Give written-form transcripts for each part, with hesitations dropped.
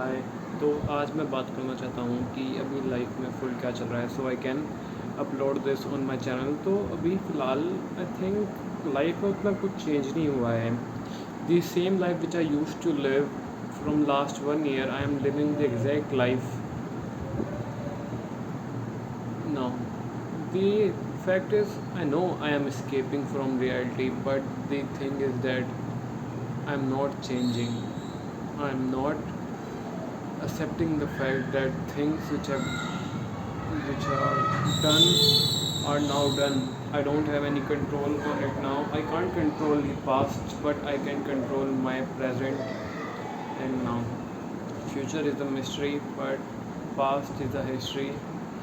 हाय। तो आज मैं बात करना चाहता हूँ कि अभी लाइफ में फुल क्या चल रहा है, so I can upload this on my channel. तो अभी फ़िलहाल आई थिंक लाइफ में उतना कुछ चेंज नहीं हुआ है। The same life which I use to live from last 1 year, I am living the exact life now. The fact is, I know I am escaping from reality, but the thing is that I'm not changing. I'm not accepting the fact that things which are done are now done. I don't have any control on it now. I can't control the past, but I can control my present and now. Future is a mystery, but past is a history.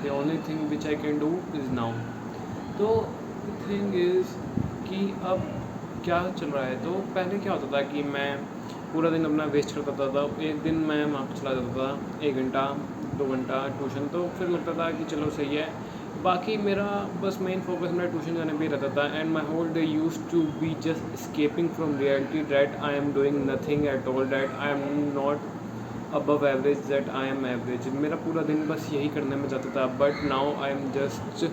The only thing which I can do is now. तो thing is कि अब क्या चल रहा है। तो पहले क्या होता था कि मैं पूरा दिन अपना वेस्ट करता था। एक दिन मैं वहाँ पर चला जाता था 1 घंटा 2 घंटा ट्यूशन, तो फिर लगता था कि चलो सही है। बाकी मेरा बस मेन फोकस मेरा ट्यूशन जाने पे ही रहता था, and my whole day use to be just escaping from reality that I am doing nothing at all, that I am not above average, that I am average. मेरा पूरा दिन बस यही करने में जाता था, but now I am just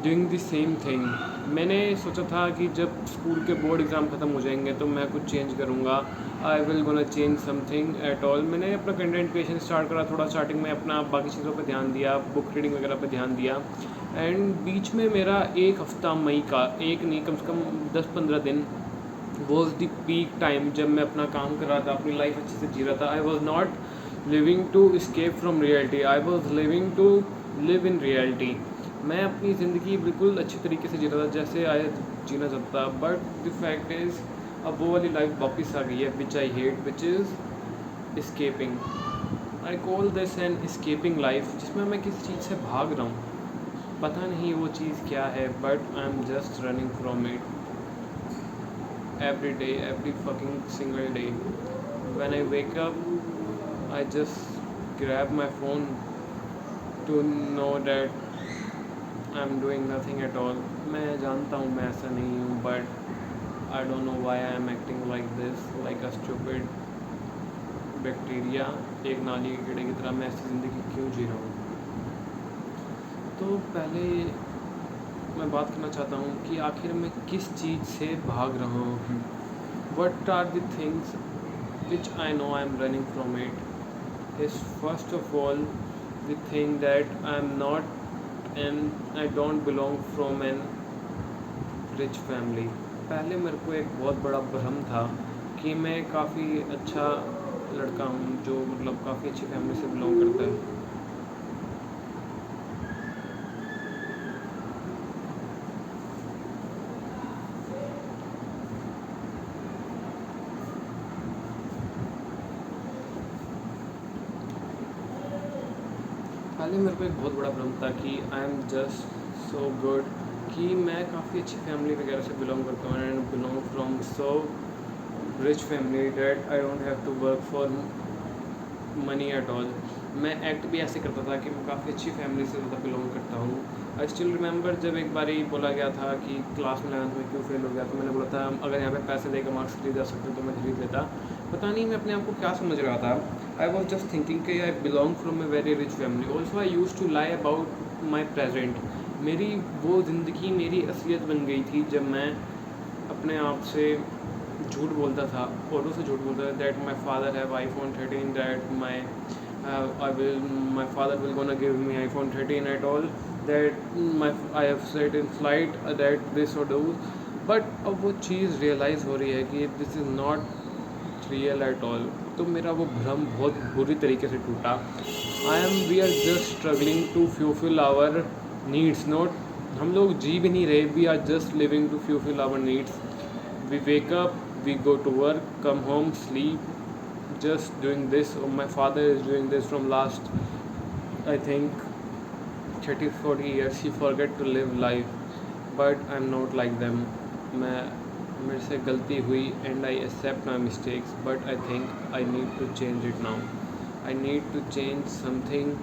doing the same thing. मैंने सोचा था कि जब स्कूल के बोर्ड एग्ज़ाम ख़त्म हो जाएंगे तो मैं कुछ चेंज करूँगा, I will gonna change something at all. मैंने अपना कंटेंट क्रिएशन स्टार्ट करा, थोड़ा स्टार्टिंग में अपना बाकी चीज़ों पे ध्यान दिया, बुक रीडिंग वगैरह पे ध्यान दिया, एंड बीच में मेरा एक हफ़्ता मई का, एक नहीं कम से कम 10-15 दिन वॉज द पीक टाइम जब मैं अपना काम कर रहा था, अपनी लाइफ अच्छे से जी रहा था। I was not living to escape from reality, I was living to live in reality. मैं अपनी ज़िंदगी बिल्कुल अच्छी तरीके से जी रहा था, जैसे आए जीना चाहता था, बट द फैक्ट इज़ अब वो वाली लाइफ वापस आ गई है which I hate, which is escaping। I call this an escaping life, जिसमें मैं किसी चीज़ से भाग रहा हूँ। पता नहीं वो चीज़ क्या है, but I am just running from it every day, every fucking single day. When I wake up, I just grab my phone to know that I'm doing nothing at all. मैं जानता हूँ मैं ऐसा नहीं हूँ, but I don't know why I am acting like this, like a stupid bacteria। एक नाली के कीड़े की तरह मैं ऐसी ज़िंदगी क्यों जी रहा हूँ। तो पहले मैं बात करना चाहता हूँ कि आखिर मैं किस चीज़ से भाग रहा हूँ। What are the things which I know I am running from it? Is first of all the thing that I am not and I don't belong from an rich family। पहले मेरे को एक बहुत बड़ा भ्रम था कि मैं काफ़ी अच्छा लड़का हूँ जो मतलब काफ़ी अच्छी फैमिली से बिलोंग करता है। पहले मेरे को एक बहुत बड़ा भ्रम था कि I am just so good, कि मैं काफ़ी अच्छी फैमिली वगैरह से बिलोंग करता हूँ, and belong from so rich family that I don't have to work for money at all. मैं एक्ट भी ऐसे करता था कि मैं काफ़ी अच्छी फैमिली से ज़्यादा बिलोंग करता हूँ। आई स्टिल रिमेंबर जब एक बार बोला गया था कि क्लास में 11th में क्यों फेल हो गया, तो मैंने बोला था अगर यहाँ पे पैसे देकर मार्क्स खरीद जा सकते तो मैं खरीद लेता। पता नहीं मैं अपने आप को क्या समझ रहा था। आई वॉज जस्ट थिंकिंग कि I belong from a very rich family. Also I use to lie about my present. मेरी वो ज़िंदगी मेरी असलियत बन गई थी जब मैं अपने आप से झूठ बोलता था, औरों से झूठ बोलता था that my father have iPhone 13, that my father will gonna give me iPhone 13 at all, that I have said in flight that this or do, but अब वो चीज़ रियलाइज़ हो रही है कि this is not real at all. तो मेरा वो भ्रम बहुत बुरी तरीके से टूटा। We are just struggling to fulfill our needs, not हम लोग जी भी नहीं रहे, we are just living to fulfill our needs. We wake up, we go to work, come home, sleep, just doing this. My father is doing this from last, I think, 30-40 years. He forget to live life, but I'm not like them. मेरे से गलती हुई and I accept my mistakes, but I think I need to change it now. I need to change something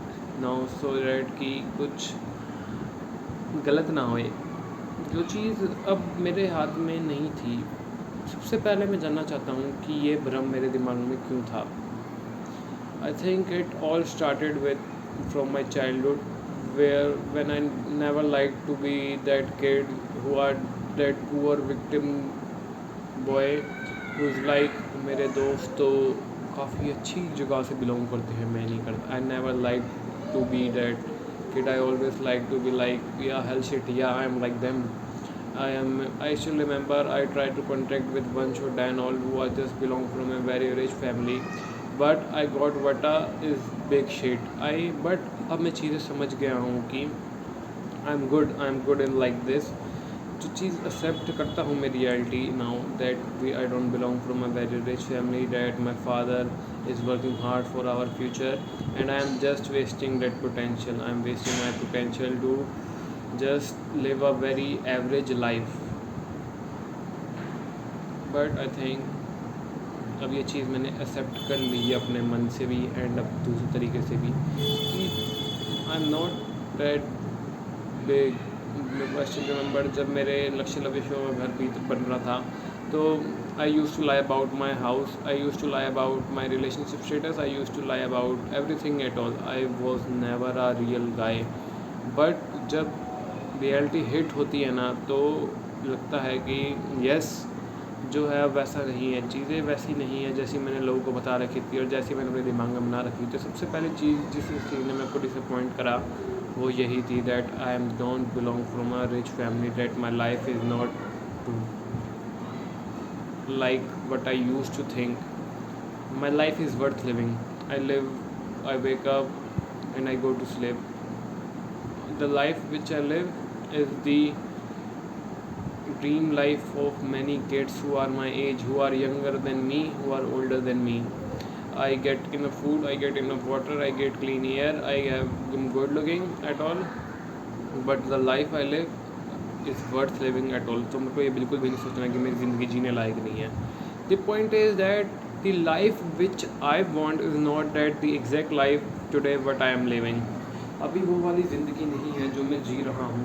now so that कि कुछ गलत ना होए। जो चीज़ अब मेरे हाथ में नहीं थी। सबसे पहले मैं जानना चाहता हूँ कि ये भ्रम मेरे दिमाग में क्यों था। I think it all started with from my childhood, where when I never liked to be that kid who are that poor victim boy who's like मेरे दोस्त तो काफ़ी अच्छी जगह से बिलोंग करते हैं, मैं नहीं करता. I never liked to be that kid. I always like to be like, yeah, hell shit, yeah, I am like them. I still remember I tried to contact with one shot and all who are just belong from a very rich family, but I got what is big shit. But अब मैं चीज़ें समझ गया हूँ कि I am good in like this. जो चीज़ accept करता हूँ मैं reality now that we I don't belong from a very rich family, that my father is working hard for our future and I am just wasting that potential. I am wasting my potential to just live a very average life. But I think अब ये चीज़ मैंने accept कर ली है अपने मन से भी and अब दूसरे तरीके से भी कि I am not that big. I still remember जब मेरे लक्ष्य लव्य शो में घर भी बन रहा था तो I use to lie about my house, I use to lie about my relationship status, I use to lie about everything at all. I was never a real guy. But जब reality hit होती है ना तो लगता है कि yes, जो है वैसा नहीं है, चीज़ें वैसी नहीं है जैसी मैंने लोगों को बता रखी थी और जैसी मैंने अपने दिमाग में बना रखी. तो सबसे पहली चीज़ जिस चीज़ ने मेरे को डिसअपॉइंट करा वो यही थी that I am don't belong from a rich family, that my life is not like what I used to think. My life is worth living. I wake up and I go to sleep. The life which I live is the dream life of many kids who are my age, who are younger than me, who are older than me. I get enough food, I get enough water, I get clean air, I'm good looking at all, but the life I live is worth living at all. तो मेरे को ये बिल्कुल भी नहीं सोचना कि मेरी ज़िंदगी जीने लायक नहीं है. The point is that the life which I want is not that the exact life today what I am living. अभी वो वाली ज़िंदगी नहीं है जो मैं जी रहा हूँ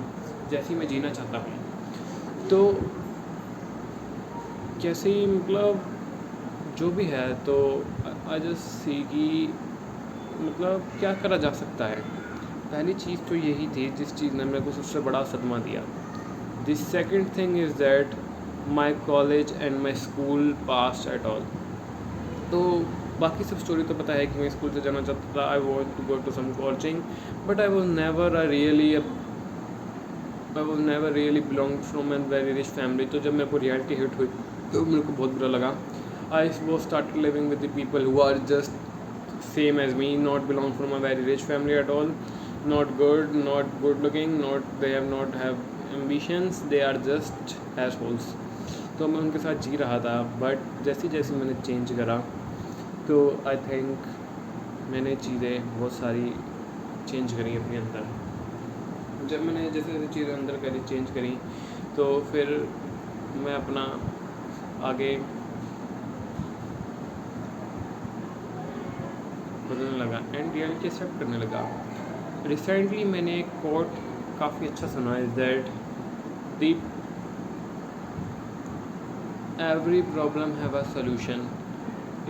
जैसी मैं जीना चाहता हूँ. तो कैसे ही मतलब जो भी है तो आई जस्ट सी कि मतलब क्या करा जा सकता है. पहली चीज़ तो यही थी जिस चीज़ ने मेरे को सबसे बड़ा सदमा दिया. The second thing is that my college and my school passed at all. तो बाकी सब स्टोरी तो पता है कि मैं स्कूल से जाना चाहता था. I want to go to some coaching but I was never really belong from an very rich family. तो जब मेरे को रियलिटी हिट हुई तो मेरे को बहुत बुरा लगा. I was start living with the people who are just same as me, not belong from a very rich family at all, not good looking, they not have ambitions, they are just assholes. तो मैं उनके साथ जी रहा था. But जैसे जैसे मैंने change करा तो आई थिंक मैंने चीज़ें बहुत सारी चेंज करी अपने अंदर. जब मैंने जैसे जैसे चीज़ें अंदर करी चेंज करी तो फिर मैं अपना आगे बदलने लगा एंड रियलिटी एक्सेप्ट करने लगा. रिसेंटली मैंने एक कोट काफ़ी अच्छा सुना है that the every problem have a solution.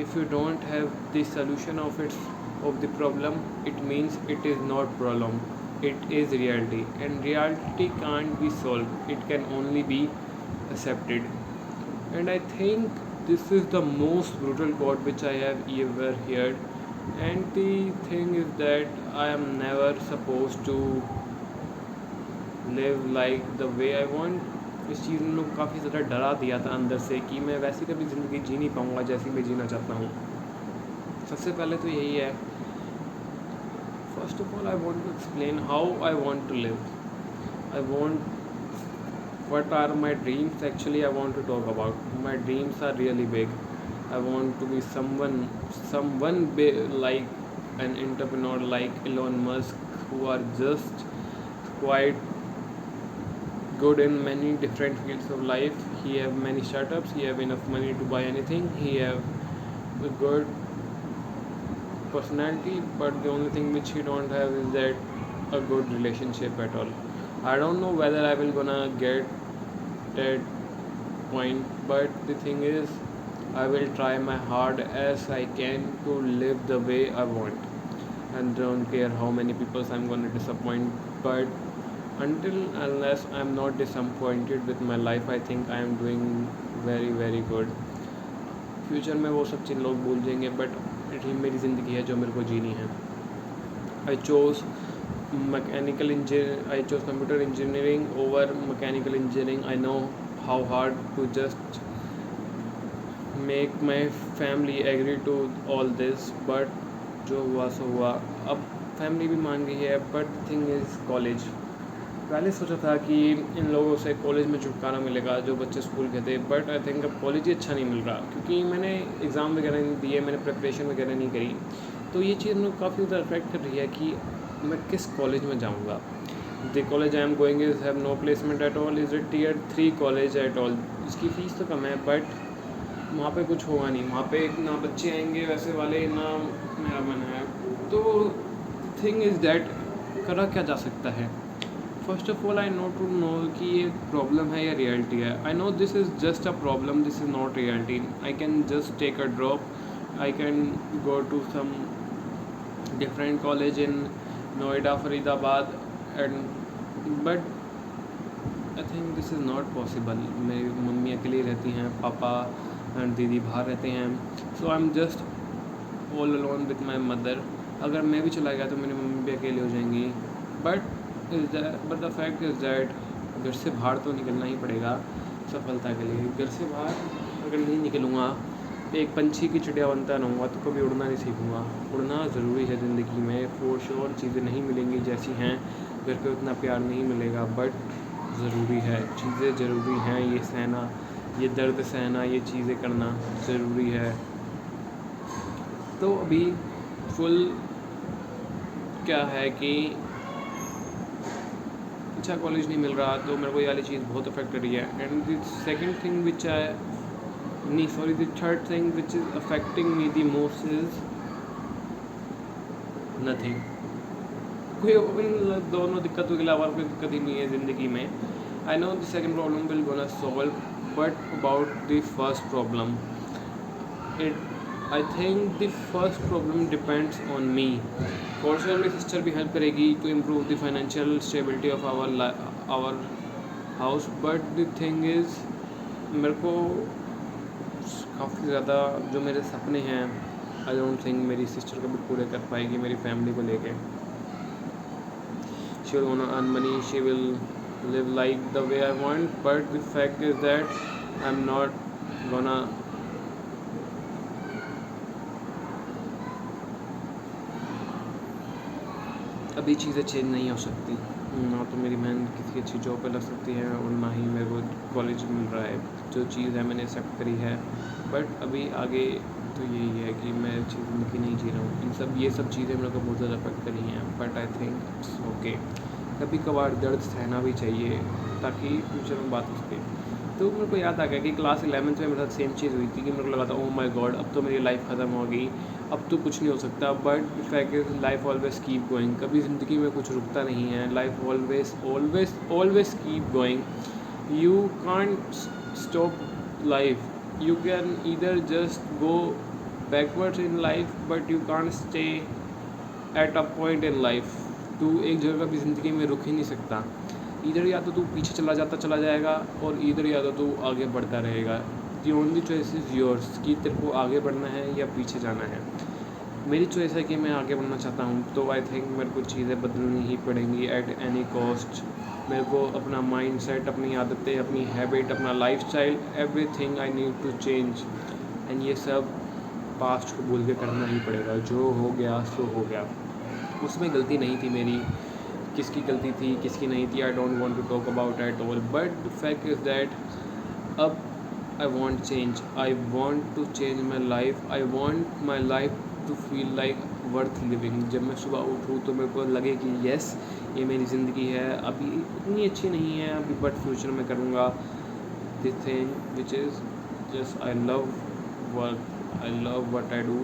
If you don't have the solution of the problem it means it is not problem, it is reality. And reality can't be solve, it can only be accepted. And I think this is the most brutal quote which I have ever heard. And the thing is that I am never supposed to live like the way I want. इस चीज़ ने काफ़ी ज़्यादा डरा दिया था अंदर से कि मैं वैसी कभी ज़िंदगी जी नहीं पाऊँगा जैसी मैं जीना चाहता हूँ. सबसे पहले तो यही है, first of all I want to explain how I want to live. I want what are my dreams. Actually I want to talk about my dreams are really big. I want to be someone big, like an entrepreneur like Elon Musk, who are just quite good in many different fields of life. He have many startups, he have enough money to buy anything, he have a good personality, but the only thing which he don't have is that a good relationship at all. I don't know whether I will gonna get that point, but the thing is I will try my hard as I can to live the way I want and don't care how many people I'm going to disappoint. But until unless I'm not disappointed with my life, I think I am doing very very good. Future में वो सब चीज़ लोग भूल जाएंगे, but ये मेरी ज़िंदगी है जो मेरे को जीनी है. I chose I chose computer engineering over mechanical engineering. I know how hard to just make my family agree to all this, but जो हुआ सो हुआ. अब फैमिली भी मान गई है, बट थिंग इज़ कॉलेज. पहले सोचा था कि इन लोगों से कॉलेज में छुटकारा मिलेगा जो बच्चे स्कूल के थे, बट आई थिंक अब कॉलेज ही अच्छा नहीं मिल रहा, क्योंकि मैंने एग्ज़ाम वगैरह नहीं दिए, मैंने प्रिपरेशन वगैरह नहीं करी. तो ये चीज़ मुझे काफ़ी ज़्यादा अफेक्ट कर रही है कि मैं किस कॉलेज में जाऊँगा. The college I am going is have no placement at all, is a Tier 3 college at all. इसकी फ़ीस तो कम है, बट वहाँ पे कुछ होगा नहीं. वहाँ पे ना बच्चे आएंगे वैसे वाले, ना मेरा मन है. तो थिंग इज़ दैट करा क्या जा सकता है. First of all I know to know कि ये प्रॉब्लम है या रियलिटी है. I know this is just a problem, this is not reality. I can just take a drop, I can go to some different college in Noida, Faridabad, and but I think this is not possible. मेरी मम्मी अकेली रहती हैं, पापा and दीदी बाहर रहते हैं. So I am just all alone with my mother. अगर मैं भी चला गया तो मेरी मम्मी भी अकेली हो जाएंगी. But the fact is that घर से बाहर तो निकलना ही पड़ेगा सफलता के लिए. घर से बाहर अगर नहीं निकलूँगा, एक पंछी की चिड़िया बनता रहूँगा तो कभी उड़ना नहीं सीखूँगा. उड़ना ज़रूरी है ज़िंदगी में. फॉर श्योर चीज़ें नहीं मिलेंगी जैसी हैं, घर पे उतना प्यार नहीं मिलेगा, बट ज़रूरी है, चीज़ें ज़रूरी हैं. ये सहना, ये दर्द सहना, ये चीज़ें करना ज़रूरी है. तो अभी फुल क्या है कि अच्छा कॉलेज नहीं मिल रहा, तो मेरे को ये वाली चीज़ बहुत अफेक्ट कर रही है. And the second thing which the third thing which is affecting me the most is nothing. कोई इन दोनों दिक्कतों के अलावा कोई दिक्कत ही नहीं है ज़िंदगी में. I know the second problem will gonna solve, but about the first problem, it I think the first problem depends on me. For sure मेरी सिस्टर भी हेल्प करेगी to improve the financial stability of our house. But the thing is मेरे को काफ़ी ज़्यादा जो मेरे सपने हैं, आई डोंट थिंक मेरी सिस्टर कभी पूरे कर पाएगी मेरी फैमिली को लेके. She will want to earn money, she will live like the way I want, but the fact is that I'm not gonna अभी चीज़ें चेंज नहीं हो सकती. ना तो मेरी बहन किसी अच्छी जॉब पे लग सकती है, और ना ही मेरे को कॉलेज मिल रहा है. जो चीज़ है मैंने एक्सेप्ट करी है, बट अभी आगे तो यही है कि मैं अच्छी ज़िंदगी नहीं जी रहा हूँ. ये सब चीज़ें मेरे को बहुत ज़्यादा अफेक्ट करी हैं, but I think it's okay. कभी कभार दर्द सहना भी चाहिए ताकि फ्यूचर में बात हो सके. तो मेरे को याद आ गया कि क्लास 11th में मेरे साथ सेम चीज़ हुई थी कि मेरे को लगा था ओह माय गॉड अब तो मेरी लाइफ ख़त्म हो गई, अब तो कुछ नहीं हो सकता. But fact is life always keep going. कभी ज़िंदगी में कुछ रुकता नहीं है. Life always always always keep going. You can't stop life. You can either just go backwards in life, but you can't stay at a point in life. तू एक जगह भी ज़िंदगी में रुक ही नहीं सकता. इधर या तो तू पीछे चला जाएगा, और इधर या तो तू आगे बढ़ता रहेगा. The only choice is yours कि तेरे को आगे बढ़ना है या पीछे जाना है. मेरी चॉइस है कि मैं आगे बढ़ना चाहता हूँ, तो आई थिंक मेरे को चीज़ें बदलनी ही पड़ेंगी एट एनी कॉस्ट. मेरे को अपना माइंड सेट, अपनी आदतें, अपनी हैबिट, अपना life style, everything I need to change. And ये सब पास्ट को भूल के करना ही पड़ेगा. जो हो गया सो हो गया. उसमें गलती नहीं थी मेरी, किसकी गलती थी किसकी नहीं थी, I don't want to talk about at all. But the fact is that अब I want change. I want to change my life. I want my life to feel like worth living. जब मैं सुबह उठूँ तो मेरे को लगे कि येस ये मेरी ज़िंदगी है. अभी इतनी अच्छी नहीं है अभी, बट फ्यूचर में करूँगा the thing which is just I love work, I love what I do.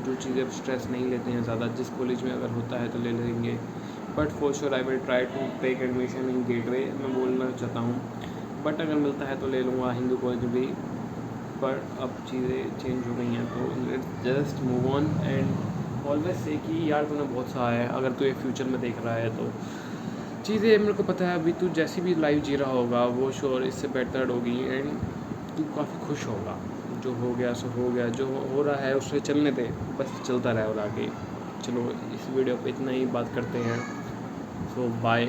जो चीज़ें स्ट्रेस नहीं लेते हैं ज़्यादा. जिस कॉलेज में अगर होता है तो ले लेंगे, but for sure I will try to take admission in Gateway. मैं बोलना चाहता हूँ, बट अगर मिलता है तो ले लूँगा हिंदू कॉलेज भी. पर अब चीज़ें चेंज हो गई हैं, तो let's just move on and always say कि यार तूने बहुत सहा है। अगर तू ये फ्यूचर में देख रहा है तो चीज़ें मेरे को पता है अभी तू जैसी भी लाइफ जी रहा होगा वो श्योर इससे बेटर होगी एंड तू काफ़ी खुश होगा। जो हो गया सो हो गया, जो हो रहा है उससे चलने दे, बस चलता रहे और आगे। चलो इस वीडियो पे इतना ही बात करते हैं। सो बाय।